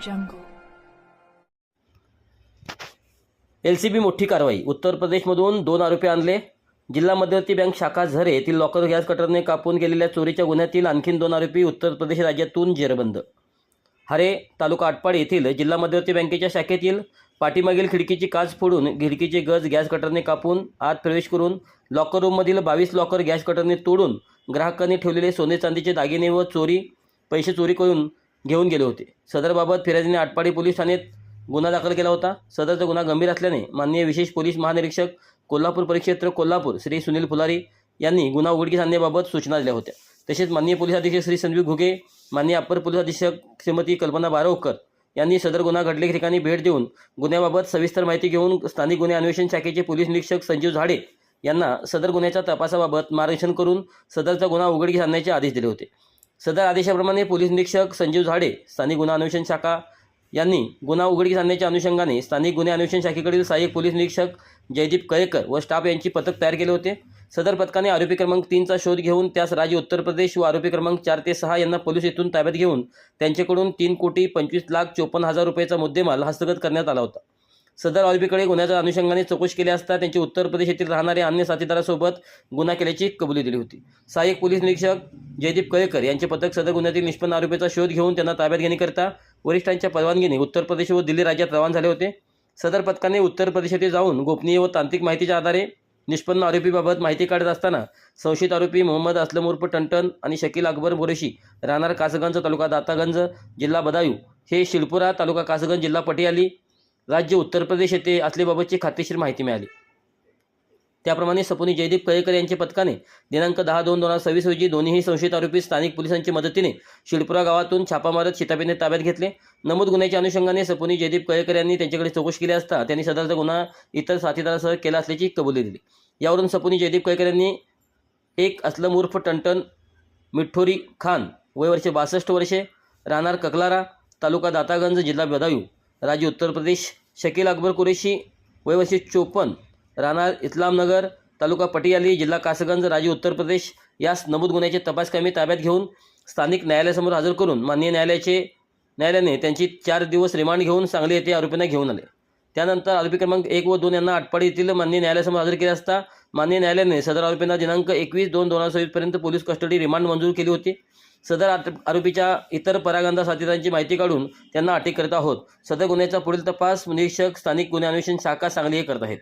jungle. LCB मोठी कारवाई. उत्तर प्रदेशमधून 2 आरोपी आणले. जिल्हा मध्यवर्ती बँक शाखा झरे येथील लॉकर गॅस कटरने कापून केलेल्या चोरीच्या गुन्ह्यातील आणखीन 2 आरोपी उत्तर प्रदेश राज्यातून जेरबंद. हरे तालुका आटपाडी येथील जिल्हा मध्यवर्ती बँकेच्या शाखेतील पाठीमागील खिडकीची काच फोडून खिडकीचे गज गॅस कटरने कापून आत प्रवेश करून लॉकर रूममधील 22 लॉकर गॅस कटरने तोडून ग्राहकांनी ठेवलेले सोने चांदीचे दागिने व पैसे चोरी करून घेऊन गेले होते. सदरबाबत फिर्यादीने आटपाडी पोलीस ठाण्यात गुन्हा दाखल केला होता. सदरचा गुन्हा गंभीर असल्याने माननीय विशेष पोलीस महानिरीक्षक कोल्हापूर परिक्षेत्र कोल्हापूर श्री सुनील फुलारी यांनी गुन्हा उघडकीस आणण्याबाबत सूचना दिल्या होत्या. तसेच माननीय पोलीस अधीक्षक श्री संदीप घुगे, माननीय अप्पर पोलीस अधीक्षक श्रीमती कल्पना बारवकर यांनी सदर गुन्हा घडलेल्या ठिकाणी भेट देऊन गुन्ह्याबाबत सविस्तर माहिती घेऊन स्थानिक गुन्हे अन्वेषण शाखेचे पोलीस निरीक्षक संजीव झाडे यांना सदर गुन्ह्याच्या तपासाबाबत मार्गदर्शन करून सदरचा गुन्हा उघडकीस आणण्याचे आदेश दिले होते. सदर आदेशाप्रमाणे पोलीस निरीक्षक संजीव झाडे, स्थानिक गुन्हा अन्वेषण शाखा यांनी गुन्हा उघडकीस आणण्याच्या अनुषंगाने स्थानिक गुन्हे अन्वेषण शाखेकडील सहाय्यक पोलीस निरीक्षक जयदीप कळेकर व स्टाफ यांची पथक तयार केले होते. सदर पथकाने आरोपी क्रमांक 3चा शोध घेऊन त्यास राज्य उत्तर प्रदेश व आरोपी क्रमांक 4 ते 6 यांना पोलीस येथून ताब्यात घेऊन त्यांच्याकडून 3,25,54,000 रुपयाचा मुद्देमाल हस्तगत करण्यात आला होता. सदर आरोपीकडे गुन्ह्याच्या अनुषंगाने चौकशी केली असता त्यांची उत्तर प्रदेश येथील राहणारे अन्य साथीदारासोबत गुन्हा केल्याची कबुली दिली होती. सहाय्यक पोलीस निरीक्षक जयदीप कळेकर यांचे पथक सदर गुन्ह्यातील निष्पन्न आरोपीचा शोध घेऊन त्यांना ताब्यात घेण्याकरिता वरिष्ठांच्या परवानगीने उत्तर प्रदेश व दिल्ली राज्यात रवाना झाले होते. सदर पथकाने उत्तर प्रदेश येथे जाऊन गोपनीय व तांत्रिक माहितीच्या आधारे निष्पन्न आरोपीबाबत माहिती काढत असताना संशयित आरोपी मोहम्मद असलम उर्फ टंटन आणि शकील अकबर कुरेशी राहणार कासगंज तालुका दातागंज जिल्हा बदायूं हे शिलपुरा तालुका कासगंज जिल्हा पटियाली राज्य उत्तर प्रदेश येथे असल्याबाबतची खात्रीशीर माहिती मिळाली. त्याप्रमाणे सपोनी जयदीप कळेकर यांच्या पथकाने दिनांक 10/2/2026 रोजी दोन्ही संशयित आरोपी स्थानिक पोलिसांच्या मदतीने शिलपुरा गावातून छापा मारत शिताफीने ताब्यात घेतले. नमूद गुन्ह्याच्या अनुषंगाने सपोनी जयदीप कळेकर यांनी त्यांच्याकडे चौकशी केली असता त्यांनी सदरचा गुन्हा इतर साथीदारासह केला असल्याची कबुली दिली. यावरून सपोनी जयदीप कळेकर यांनी एक असलम उर्फ टंटन मिठोरी खान वय वर्षे 62 वर्षे राहणार ककलारा तालुका दातागंज जिल्हा बदायूं राज्य उत्तर प्रदेश, शकील अकबर कुरेशी वय वर्षे 54 राहणार इस्लामनगर तालुका पटियाली जिल्हा कासगंज राज्य उत्तर प्रदेश यास नमूद गुन्ह्याचे तपासकामी ताब्यात घेऊन स्थानिक न्यायालयासमोर हजर करून माननीय न्यायालयाने त्यांची 4 दिवस रिमांड घेऊन सांगली येथे आरोपींना घेऊन आले. त्यानंतर आरोपी क्रमांक 1 व 2 यांना आटपाडी येथील माननीय न्यायालयासमोर हजर केले असता माननीय न्यायालयाने सदर आरोपींना दिनांक 21/2/2026 पर्यंत पोलीस कस्टडी रिमांड मंजूर केली होती. सदर आरोपीच्या इतर परागंदा साथीदारांची माहिती काढून त्यांना अटक करत आहोत. सदर गुन्ह्याचा पुढील तपास निरीक्षक स्थानिक गुन्हे अन्वेषण शाखा सांगली हे करत आहेत.